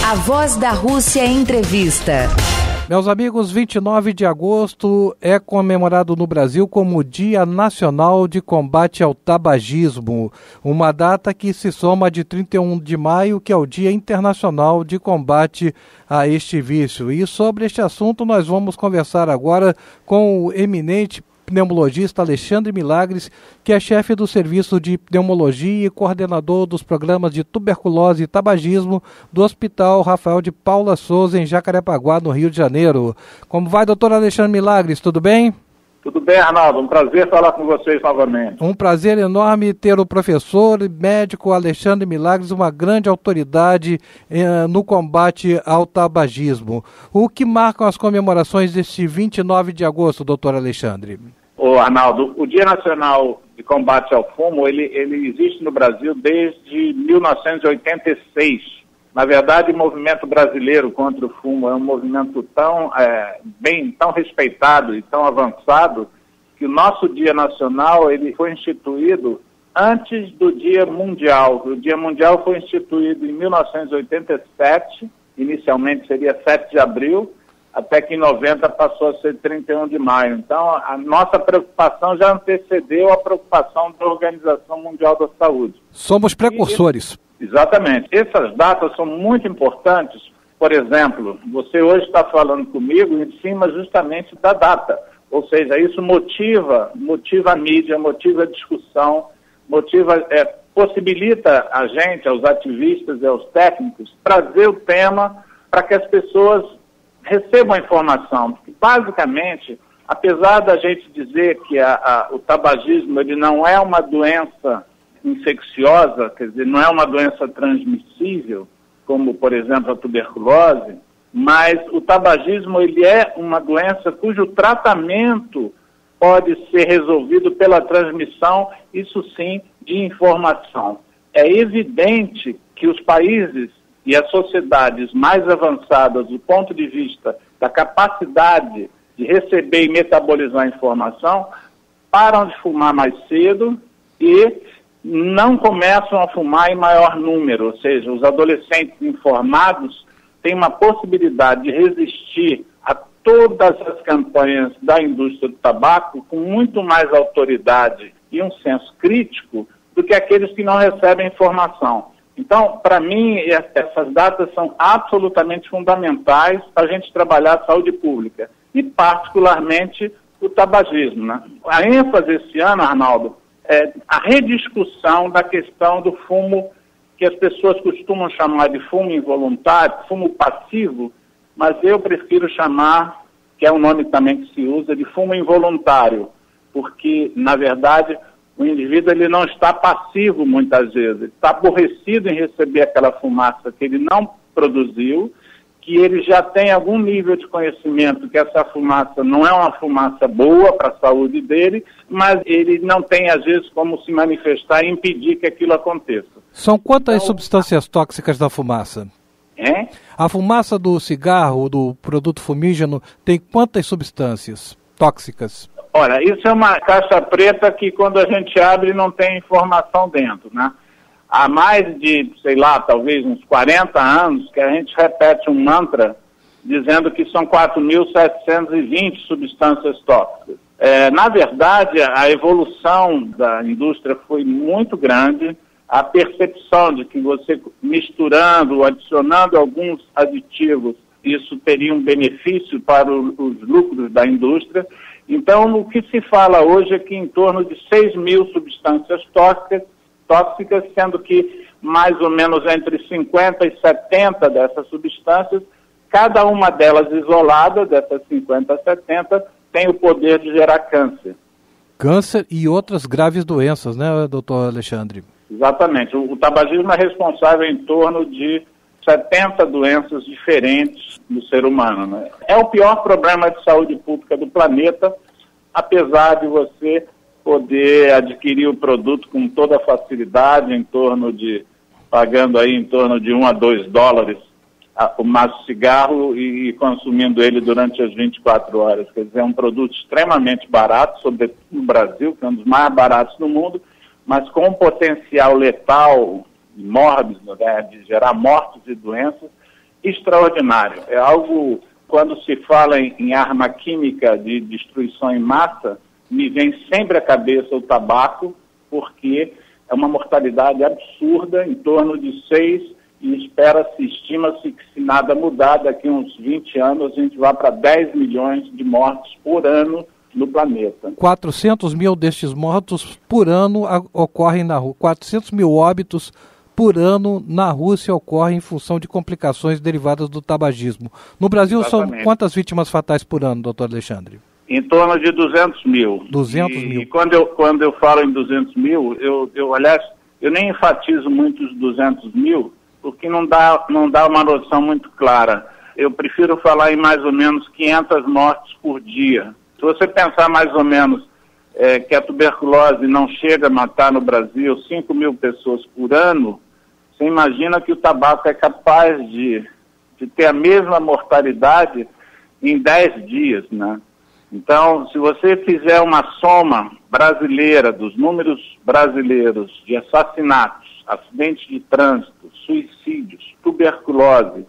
A Voz da Rússia Entrevista. Meus amigos, 29 de agosto é comemorado no Brasil como Dia Nacional de Combate ao Tabagismo, uma data que se soma de 31 de maio, que é o Dia Internacional de Combate a este vício. E sobre este assunto nós vamos conversar agora com o eminente pneumologista Alexandre Milagres, que é chefe do Serviço de Pneumologia e coordenador dos programas de tuberculose e tabagismo do Hospital Rafael de Paula Souza, em Jacarepaguá, no Rio de Janeiro. Como vai, doutor Alexandre Milagres? Tudo bem? Tudo bem, Arnaldo. Um prazer falar com vocês novamente. Um prazer enorme ter o professor médico Alexandre Milagres, uma grande autoridade no combate ao tabagismo. O que marcam as comemorações deste 29 de agosto, doutor Alexandre? Arnaldo, o Dia Nacional de Combate ao Fumo, ele existe no Brasil desde 1986. Na verdade, o movimento brasileiro contra o fumo é um movimento tão respeitado e tão avançado que o nosso Dia Nacional ele foi instituído antes do Dia Mundial. O Dia Mundial foi instituído em 1987, inicialmente seria 7 de abril, até que em 90 passou a ser 31 de maio. Então, a nossa preocupação já antecedeu a preocupação da Organização Mundial da Saúde. Somos precursores. Exatamente. Essas datas são muito importantes. Por exemplo, você hoje está falando comigo em cima justamente da data. Ou seja, isso motiva a mídia, motiva a discussão, possibilita a gente, aos ativistas e aos técnicos, trazer o tema para que as pessoas recebam a informação. Porque, basicamente, apesar da gente dizer que o tabagismo ele não é uma doença infecciosa, quer dizer, não é uma doença transmissível, como, por exemplo, a tuberculose, mas o tabagismo ele é uma doença cujo tratamento pode ser resolvido pela transmissão, isso sim, de informação. É evidente que os países e as sociedades mais avançadas do ponto de vista da capacidade de receber e metabolizar informação param de fumar mais cedo e não começam a fumar em maior número, ou seja, os adolescentes informados têm uma possibilidade de resistir a todas as campanhas da indústria do tabaco com muito mais autoridade e um senso crítico do que aqueles que não recebem informação. Então, para mim, essas datas são absolutamente fundamentais para a gente trabalhar a saúde pública e, particularmente, o tabagismo, né? A ênfase esse ano, Arnaldo, é a rediscussão da questão do fumo, que as pessoas costumam chamar de fumo involuntário, fumo passivo, mas eu prefiro chamar, que é um nome também que se usa, de fumo involuntário, porque, na verdade, o indivíduo ele não está passivo muitas vezes, ele está aborrecido em receber aquela fumaça que ele não produziu, que ele já tem algum nível de conhecimento que essa fumaça não é uma fumaça boa para a saúde dele, mas ele não tem, às vezes, como se manifestar e impedir que aquilo aconteça. São quantas substâncias tóxicas da fumaça? A fumaça do cigarro, do produto fumígeno, tem quantas substâncias tóxicas? Olha, isso é uma caixa preta que quando a gente abre não tem informação dentro, né? Há mais de, talvez uns 40 anos que a gente repete um mantra dizendo que são 4.720 substâncias tóxicas. Na verdade, a evolução da indústria foi muito grande. A percepção de que você misturando, adicionando alguns aditivos, isso teria um benefício para os lucros da indústria. Então, o que se fala hoje é que em torno de 6.000 substâncias tóxicas, sendo que mais ou menos entre 50 e 70 dessas substâncias, cada uma delas isolada, dessas 50 a 70, tem o poder de gerar câncer. Câncer e outras graves doenças, né, doutor Alexandre? Exatamente. O tabagismo é responsável em torno de 70 doenças diferentes no ser humano, né? É o pior problema de saúde pública do planeta, apesar de você poder adquirir o produto com toda facilidade, pagando aí em torno de $1 a $2 o maço de cigarro e consumindo ele durante as 24 horas. Quer dizer, é um produto extremamente barato, sobretudo no Brasil, que é um dos mais baratos do mundo, mas com um potencial letal, mórbido, né, de gerar mortes e doenças extraordinário. É algo, quando se fala em arma química de destruição em massa, me vem sempre à cabeça o tabaco, porque é uma mortalidade absurda, em torno de 6, e estima-se que, se nada mudar, daqui a uns 20 anos, a gente vai para 10 milhões de mortes por ano no planeta. 400 mil destes mortos por ano ocorrem na Rússia. 400 mil óbitos por ano na Rússia ocorrem em função de complicações derivadas do tabagismo. No Brasil, Exatamente. São quantas vítimas fatais por ano, doutor Alexandre? Em torno de 200 mil. 200 mil. E quando eu falo em 200 mil, aliás, eu nem enfatizo muito os 200 mil, porque não dá uma noção muito clara. Eu prefiro falar em mais ou menos 500 mortes por dia. Se você pensar mais ou menos que a tuberculose não chega a matar no Brasil 5 mil pessoas por ano, você imagina que o tabaco é capaz de ter a mesma mortalidade em 10 dias, né? Então, se você fizer uma soma brasileira, dos números brasileiros de assassinatos, acidentes de trânsito, suicídios, tuberculose,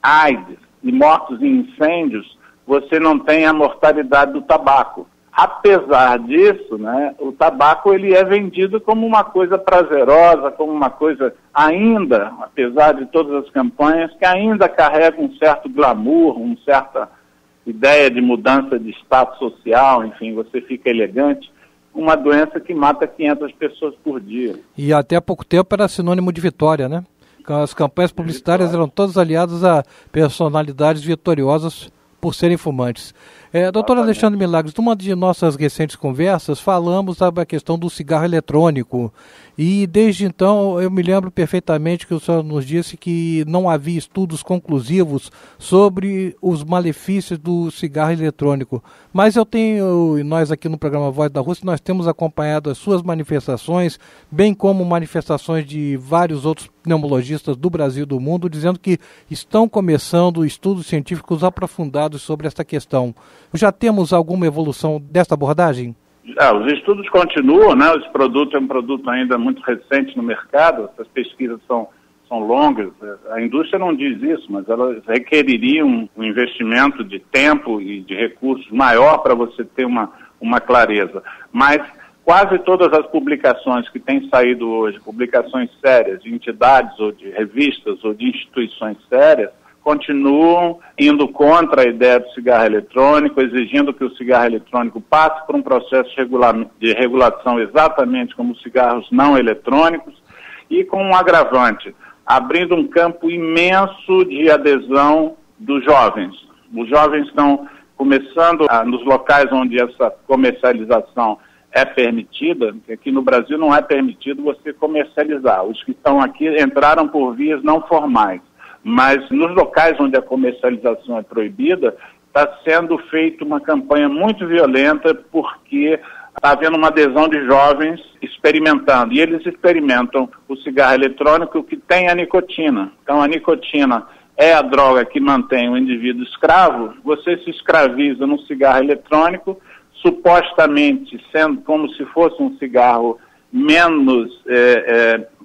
AIDS e mortos em incêndios, você não tem a mortalidade do tabaco. Apesar disso, né, o tabaco ele é vendido como uma coisa prazerosa, como uma coisa ainda, apesar de todas as campanhas, que ainda carrega um certo glamour, uma certa ideia de mudança de status social, enfim, você fica elegante, uma doença que mata 500 pessoas por dia. E até há pouco tempo era sinônimo de vitória, né? As campanhas publicitárias eram todas aliadas a personalidades vitoriosas por serem fumantes. Doutor Alexandre Milagres, numa de nossas recentes conversas, falamos sobre a questão do cigarro eletrônico. E desde então eu me lembro perfeitamente que o senhor nos disse que não havia estudos conclusivos sobre os malefícios do cigarro eletrônico. Mas e nós aqui no programa Voz da Rússia, nós temos acompanhado as suas manifestações, bem como manifestações de vários outros pneumologistas do Brasil e do mundo, dizendo que estão começando estudos científicos aprofundados sobre essa questão. Já temos alguma evolução desta abordagem? Os estudos continuam, né? Esse produto é um produto ainda muito recente no mercado, essas pesquisas são longas, a indústria não diz isso, mas elas requeririam um investimento de tempo e de recursos maior para você ter uma clareza. Mas quase todas as publicações que têm saído hoje, publicações sérias de entidades ou de revistas ou de instituições sérias, continuam indo contra a ideia do cigarro eletrônico, exigindo que o cigarro eletrônico passe por um processo de regulação exatamente como os cigarros não eletrônicos, e com um agravante, abrindo um campo imenso de adesão dos jovens. Os jovens estão começando nos locais onde essa comercialização é permitida, que aqui no Brasil não é permitido você comercializar. Os que estão aqui entraram por vias não formais. Mas nos locais onde a comercialização é proibida, está sendo feita uma campanha muito violenta, porque está havendo uma adesão de jovens experimentando. E eles experimentam o cigarro eletrônico, que tem a nicotina. Então a nicotina é a droga que mantém o indivíduo escravo. Você se escraviza no cigarro eletrônico, supostamente sendo como se fosse um cigarro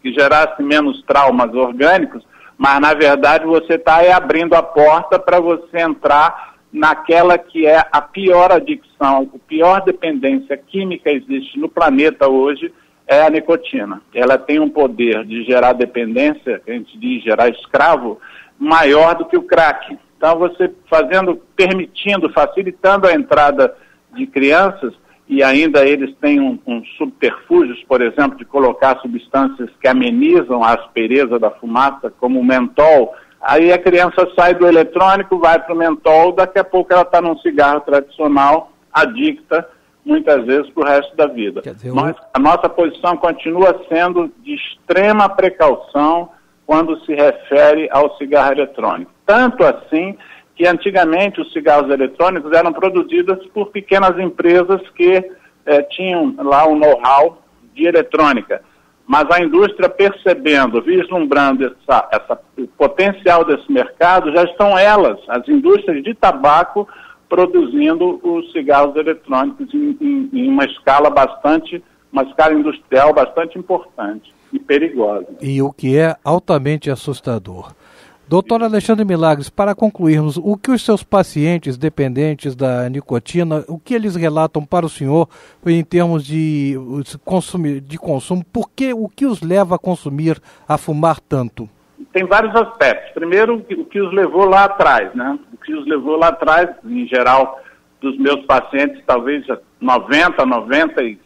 que gerasse menos traumas orgânicos, mas, na verdade, você está abrindo a porta para você entrar naquela que é a pior adicção, a pior dependência química que existe no planeta hoje, é a nicotina. Ela tem um poder de gerar dependência, a gente diz gerar escravo, maior do que o crack. Então, você facilitando a entrada de crianças, e ainda eles têm subterfúgios, por exemplo, de colocar substâncias que amenizam a aspereza da fumaça, como o mentol. Aí a criança sai do eletrônico, vai para o mentol, daqui a pouco ela está num cigarro tradicional, adicta, muitas vezes para o resto da vida. Mas a nossa posição continua sendo de extrema precaução quando se refere ao cigarro eletrônico. Tanto assim que antigamente os cigarros eletrônicos eram produzidos por pequenas empresas que tinham lá um know-how de eletrônica. Mas a indústria, percebendo, vislumbrando o potencial desse mercado, já estão as indústrias de tabaco, produzindo os cigarros eletrônicos em uma escala industrial bastante importante e perigosa. E o que é altamente assustador. Doutor Alexandre Milagres, para concluirmos, o que os seus pacientes dependentes da nicotina, o que eles relatam para o senhor em termos de consumo, o que os leva a consumir, a fumar tanto? Tem vários aspectos. Primeiro, o que os levou lá atrás, né? O que os levou lá atrás, em geral, dos meus pacientes, talvez 95%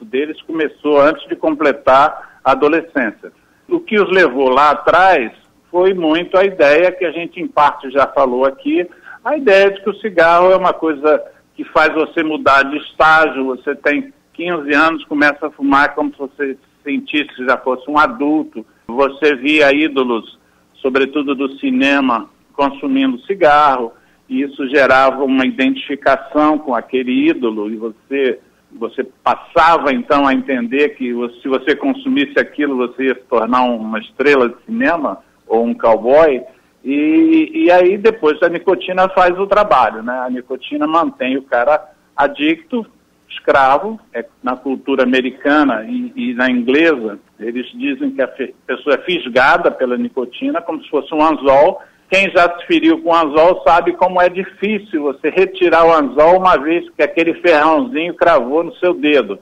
deles começou antes de completar a adolescência. O que os levou lá atrás foi muito a ideia que a gente, em parte, já falou aqui, a ideia de que o cigarro é uma coisa que faz você mudar de estágio. Você tem 15 anos, começa a fumar como se você sentisse que já fosse um adulto. Você via ídolos, sobretudo do cinema, consumindo cigarro, e isso gerava uma identificação com aquele ídolo, e você passava então a entender que se você consumisse aquilo, você ia se tornar uma estrela de cinema ou um cowboy, e aí depois a nicotina faz o trabalho, né? A nicotina mantém o cara adicto, escravo. Na cultura americana e na inglesa, eles dizem que a pessoa é fisgada pela nicotina como se fosse um anzol. Quem já se feriu com anzol sabe como é difícil você retirar o anzol uma vez que aquele ferrãozinho cravou no seu dedo.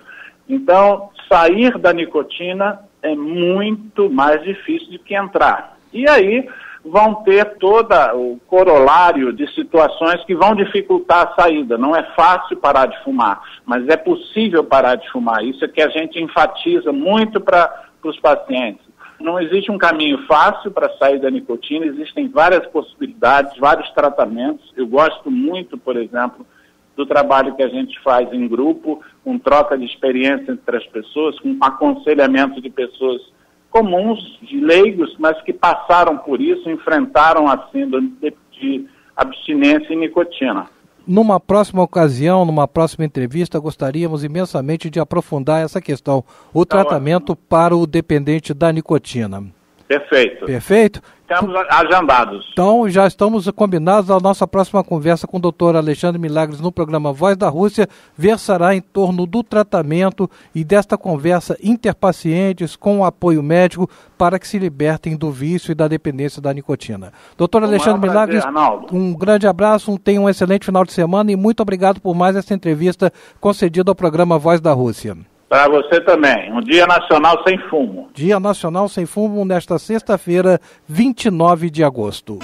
Então, sair da nicotina é muito mais difícil do que entrar. E aí vão ter todo o corolário de situações que vão dificultar a saída. Não é fácil parar de fumar, mas é possível parar de fumar. Isso é que a gente enfatiza muito para os pacientes. Não existe um caminho fácil para sair da nicotina, existem várias possibilidades, vários tratamentos. Eu gosto muito, por exemplo, do trabalho que a gente faz em grupo, com troca de experiência entre as pessoas, com aconselhamento de pessoas comuns, de leigos, mas que passaram por isso, enfrentaram a síndrome de abstinência e nicotina. Numa próxima ocasião, numa próxima entrevista, gostaríamos imensamente de aprofundar essa questão, o tratamento para o dependente da nicotina. Perfeito. Perfeito? Estamos agendados. Então, já estamos combinados. A nossa próxima conversa com o Dr. Alexandre Milagres no programa Voz da Rússia versará em torno do tratamento e desta conversa interpacientes com o apoio médico para que se libertem do vício e da dependência da nicotina. Dr. Alexandre Milagres, um grande abraço, tenha um excelente final de semana e muito obrigado por mais essa entrevista concedida ao programa Voz da Rússia. Para você também. Um Dia Nacional Sem Fumo. Dia Nacional Sem Fumo nesta sexta-feira, 29 de agosto.